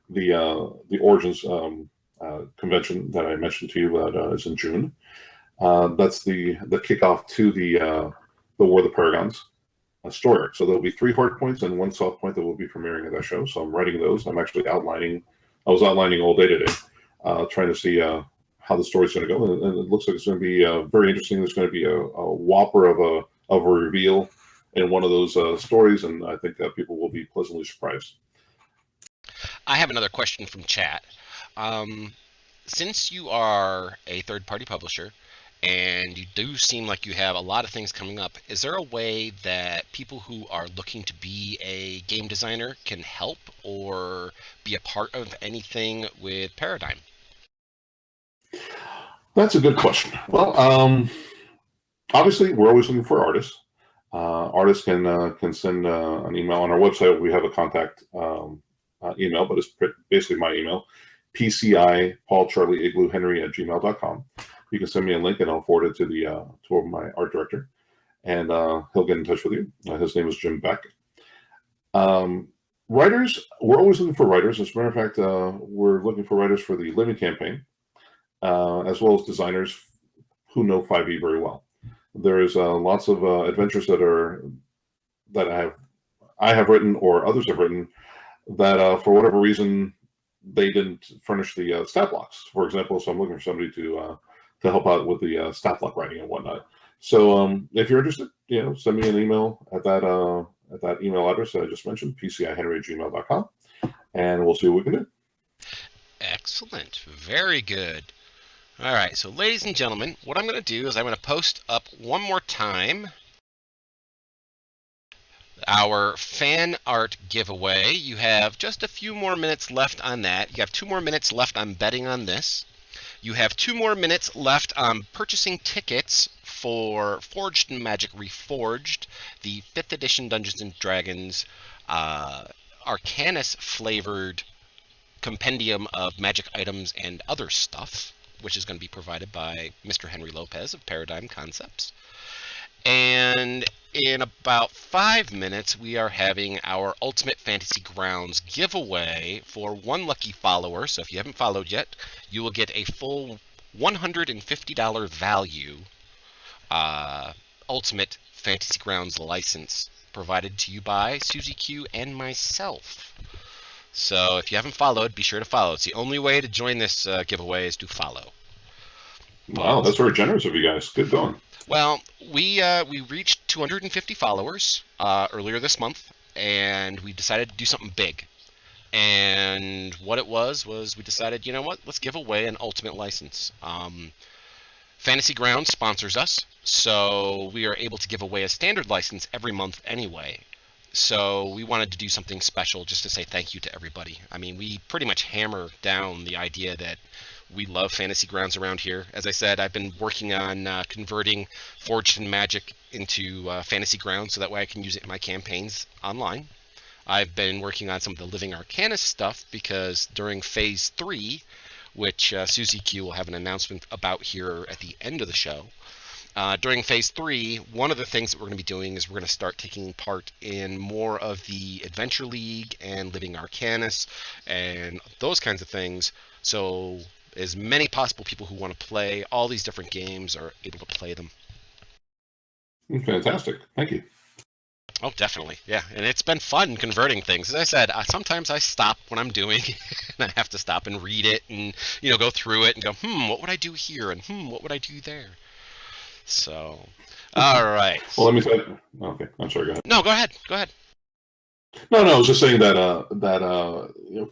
the Origins convention that I mentioned to you that is in June. That's the kickoff to the War of the Paragons story arc. So there'll be 3 hard points and 1 soft point that will be premiering at that show. So I'm writing those. I'm actually outlining. I was outlining all day today, trying to see how the story's going to go, and it looks like it's going to be very interesting. There's going to be a whopper of a reveal in one of those stories, and I think that people will be pleasantly surprised. I have another question from chat. Since you are a third-party publisher, and you do seem like you have a lot of things coming up, is there a way that people who are looking to be a game designer can help or be a part of anything with Paradigm? That's a good question. Well, obviously, we're always looking for artists. Artists can send an email on our website. We have a contact email, but it's basically my email, PCI Paul Charlie Igloo Henry @gmail.com. You can send me a link, and I'll forward it to my art director, and he'll get in touch with you. His name is Jim Beck. Writers, we're always looking for writers. As a matter of fact, we're looking for writers for the Living campaign, as well as designers who know 5e very well. There's lots of adventures that I have written or others have written that for whatever reason they didn't furnish the stat blocks, for example. So I'm looking for somebody to help out with the stat block writing and whatnot. So if you're interested, send me an email at that email address that I just mentioned, pcihenry@gmail.com, and we'll see what we can do. Excellent. Very good. All right, so ladies and gentlemen, what I'm going to do is I'm going to post up one more time our fan art giveaway. You have just a few more minutes left on that. You have 2 more minutes left on betting on this. You have 2 more minutes left on purchasing tickets for Forged in Magic Reforged, the 5th edition Dungeons & Dragons Arcanus flavored compendium of magic items and other stuff, which is going to be provided by Mr. Henry Lopez of Paradigm Concepts. And in about 5 minutes, we are having our Ultimate Fantasy Grounds giveaway for 1 lucky follower. So if you haven't followed yet, you will get a full $150 value Ultimate Fantasy Grounds license provided to you by Susie Q and myself. So if you haven't followed, be sure to follow. It's the only way to join this giveaway is to follow. Wow, that's very generous of you guys. Good going. Well, we reached 250 followers earlier this month, and we decided to do something big. And what it was we decided, you know what, let's give away an Ultimate license. Fantasy Grounds sponsors us, so we are able to give away a standard license every month anyway. So we wanted to do something special just to say thank you to everybody. I mean, we pretty much hammer down the idea that we love Fantasy Grounds around here. As I said, I've been working on converting Forged in Magic into Fantasy Grounds so that way I can use it in my campaigns online. I've been working on some of the Living Arcanus stuff because during Phase 3, which Susie Q will have an announcement about here at the end of the show, during Phase 3, one of the things that we're going to be doing is we're going to start taking part in more of the Adventure League and Living Arcanus and those kinds of things. So as many possible people who want to play all these different games are able to play them. Fantastic. Thank you. Oh, definitely. Yeah. And it's been fun converting things. As I said, sometimes I stop when I'm doing and I have to stop and read it and, go through it and go, what would I do here? And, what would I do there? So, all right. Well, let me say. Okay, I'm sorry. Go ahead. No, go ahead. Go ahead. No, I was just saying that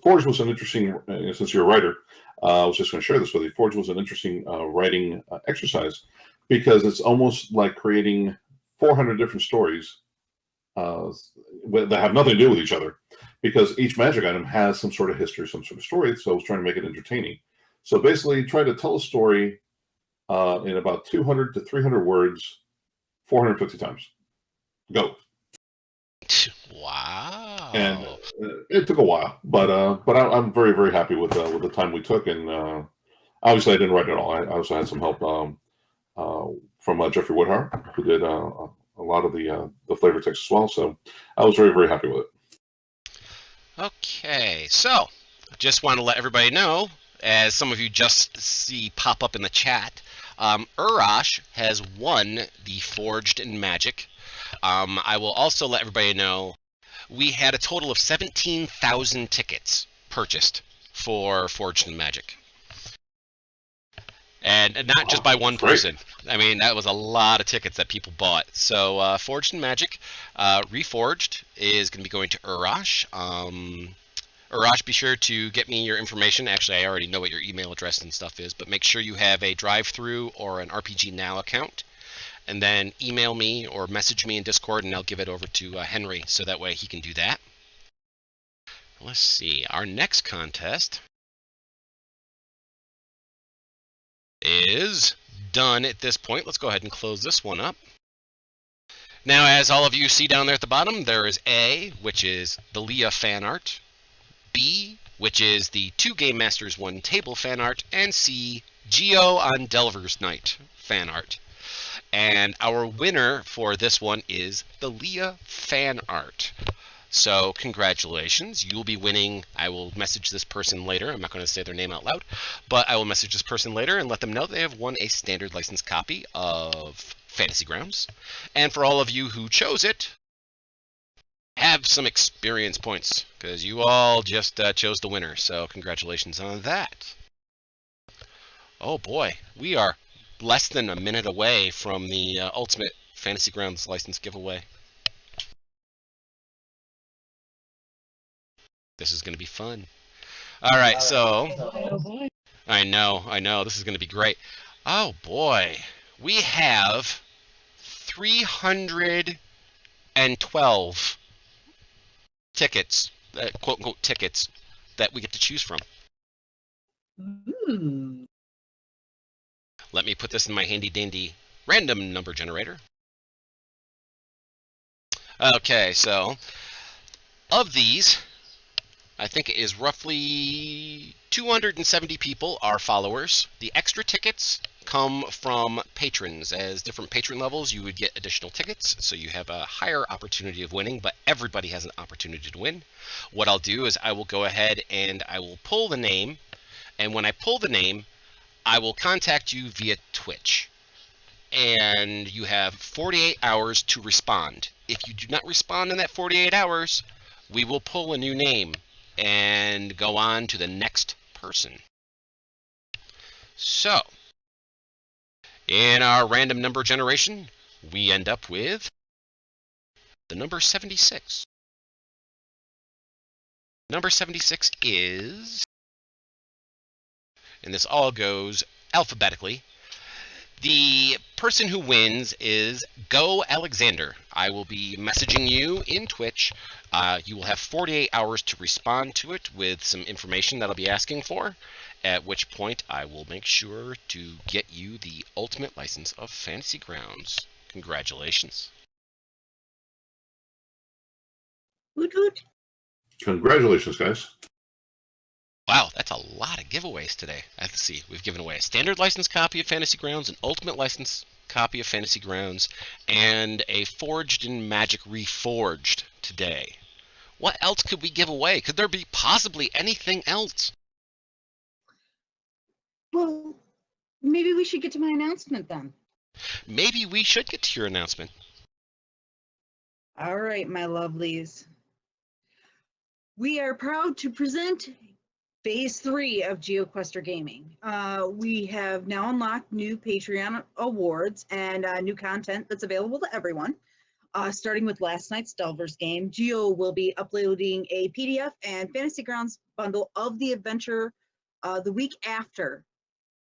Forge was an interesting. Since you're a writer, I was just going to share this with you. Forge was an interesting writing exercise because it's almost like creating 400 different stories that have nothing to do with each other, because each magic item has some sort of history, some sort of story. So I was trying to make it entertaining. So basically, try to tell a story in about 200 to 300 words, 450 times. Go. Wow. And it took a while, but I'm very, very happy with the time we took. And obviously, I didn't write it all. I also had some help from Jeffrey Woodhart, who did a lot of the flavor text as well. So I was very, very happy with it. Okay, so just want to let everybody know, as some of you just see pop up in the chat, Urash has won the Forged in Magic. I will also let everybody know we had a total of 17,000 tickets purchased for Forged in Magic. And not just by one person. I mean, that was a lot of tickets that people bought. So Forged in Magic, Reforged is going to be going to Urash. Urash, be sure to get me your information. Actually, I already know what your email address and stuff is, but make sure you have a drive-thru or an RPG Now account. And then email me or message me in Discord, and I'll give it over to Henry, so that way he can do that. Let's see. Our next contest is done at this point. Let's go ahead and close this one up. Now, as all of you see down there at the bottom, there is A, which is the Leah fan art, B, which is the 2 Game Masters 1 table fan art, and C, Geo on Delver's Night fan art. And our winner for this one is the Leah fan art. So congratulations, you'll be winning. I will message this person later. I'm not going to say their name out loud, but I will message this person later and let them know they have won a standard license copy of Fantasy Grounds. And for all of you who chose it, have some experience points, because you all just chose the winner. So congratulations on that. Oh boy, we are less than a minute away from the Ultimate Fantasy Grounds license giveaway. This is going to be fun. All right, so I know, this is going to be great. Oh boy, we have 312 tickets, quote unquote tickets, that we get to choose from. Ooh. Let me put this in my handy dandy random number generator. Okay, so of these, I think it is roughly 270 people are followers. The extra tickets come from patrons. As different patron levels, you would get additional tickets, so you have a higher opportunity of winning, but everybody has an opportunity to win. What I'll do is I will go ahead and I will pull the name, and when I pull the name, I will contact you via Twitch. And you have 48 hours to respond. If you do not respond in that 48 hours, we will pull a new name and go on to the next person. So, in our random number generation, we end up with the number 76. Number 76 is, and this all goes alphabetically, the person who wins is Go Alexander. I will be messaging you in Twitch. You will have 48 hours to respond to it with some information that I'll be asking for, at which point I will make sure to get you the ultimate license of Fantasy Grounds. Congratulations. Woot woot. Congratulations, guys. Wow, that's a lot of giveaways today. Let's see. We've given away a standard license copy of Fantasy Grounds, an ultimate license copy of Fantasy Grounds, and a Forged in Magic Reforged today. What else could we give away? Could there be possibly anything else? Well, maybe we should get to my announcement then. Maybe we should get to your announcement. All right, my lovelies. We are proud to present Phase 3 of GeoQuester Gaming. We have now unlocked new Patreon awards and new content that's available to everyone. Starting with last night's Delvers game, Geo will be uploading a PDF and Fantasy Grounds bundle of the adventure the week after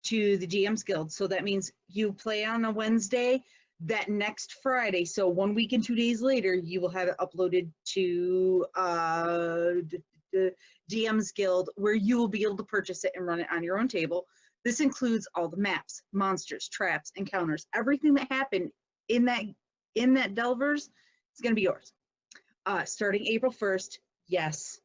to the GM's Guild. So that means you play on a Wednesday, that next Friday, so 1 week and 2 days later, you will have it uploaded to the DM's Guild, where you will be able to purchase it and run it on your own table. This includes all the maps, monsters, traps, encounters, everything that happened in that Delvers is going to be yours. Starting April 1st, yes,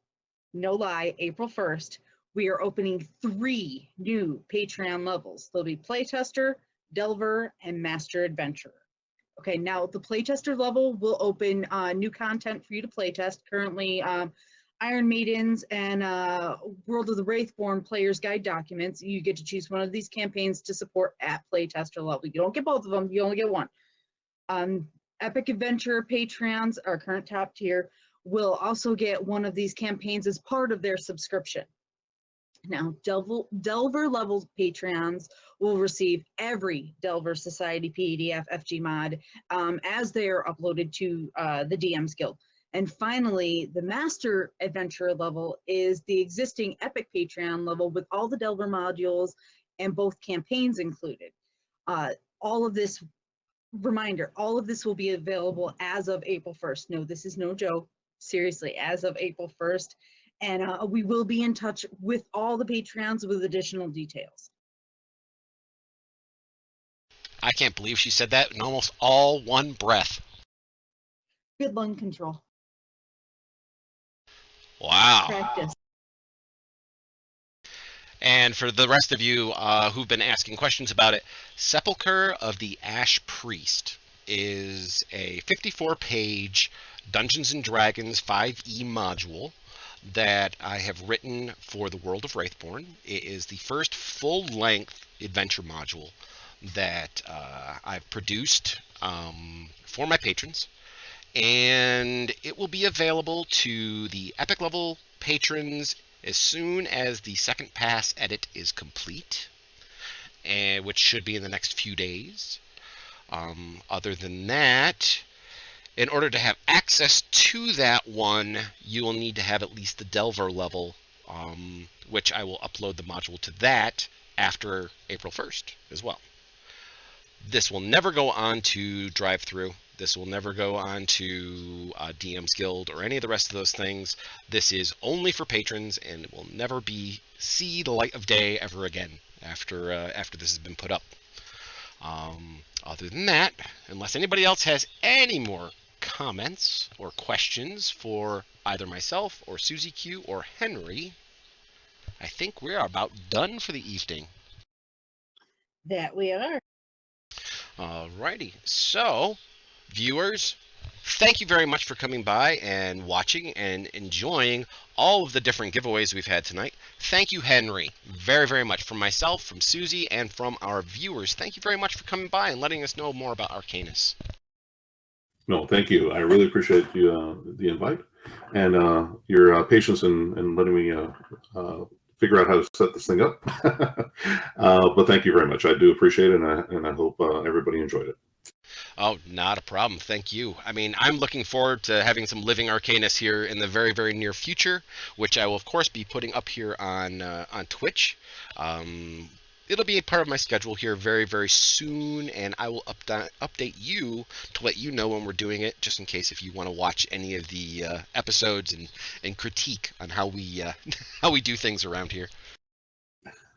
no lie, April 1st, we are opening 3 new Patreon levels. There'll be Playtester, Delver, and Master Adventurer. Okay, now the Playtester level will open new content for you to playtest. Currently, Iron Maidens and World of the Wraithborn Player's Guide documents. You get to choose one of these campaigns to support at Playtester level. You don't get both of them, you only get one. Epic Adventure Patreons, our current top tier, will also get one of these campaigns as part of their subscription. Now, Delver level Patreons will receive every Delver Society PDF FG mod as they are uploaded to the DM's Guild. And finally, the Master Adventurer level is the existing Epic Patreon level with all the Delver modules and both campaigns included. All of this, reminder, all of this will be available as of April 1st. No, this is no joke. Seriously, as of April 1st. And we will be in touch with all the Patreons with additional details. I can't believe she said that in almost all one breath. Good lung control. Wow. Practice. And for the rest of you who've been asking questions about it, Sepulchre of the Ash Priest is a 54-page Dungeons & Dragons 5e module that I have written for the World of Wraithborn. It is the first full-length adventure module that I've produced for my patrons, and it will be available to the Epic level patrons as soon as the second pass edit is complete, and which should be in the next few days. Other than that, in order to have access to that one, you will need to have at least the Delver level, which I will upload the module to that after April 1st as well. This will never go on to Drive-Thru. This will never go on to DM's Guild or any of the rest of those things. This is only for patrons, and it will never see the light of day ever again after this has been put up. Other than that, unless anybody else has any more comments or questions for either myself or Susie Q or Henry, I think we are about done for the evening. That we are. Alrighty, so viewers, thank you very much for coming by and watching and enjoying all of the different giveaways we've had tonight. Thank you, Henry, very, very much. From myself, from Susie, and from our viewers, thank you very much for coming by and letting us know more about Arcanus. No, thank you. I really appreciate the invite and your patience in letting me figure out how to set this thing up. But thank you very much. I do appreciate it, and I hope everybody enjoyed it. Oh, not a problem. Thank you. I mean, I'm looking forward to having some living Arcanus here in the very, very near future, which I will, of course, be putting up here on Twitch. It'll be a part of my schedule here very, very soon, and I will update you to let you know when we're doing it, just in case if you want to watch any of the episodes and critique on how we how we do things around here.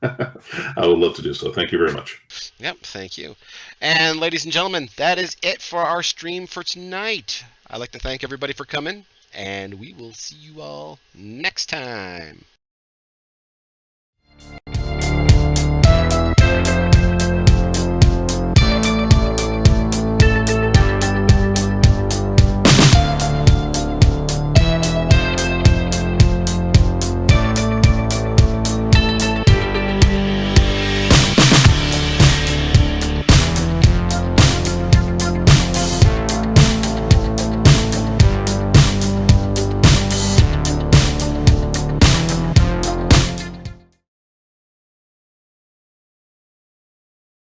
I would love to do so. Thank you very much. Yep, thank you. And ladies and gentlemen, that is it for our stream for tonight. I'd like to thank everybody for coming, and we will see you all next time.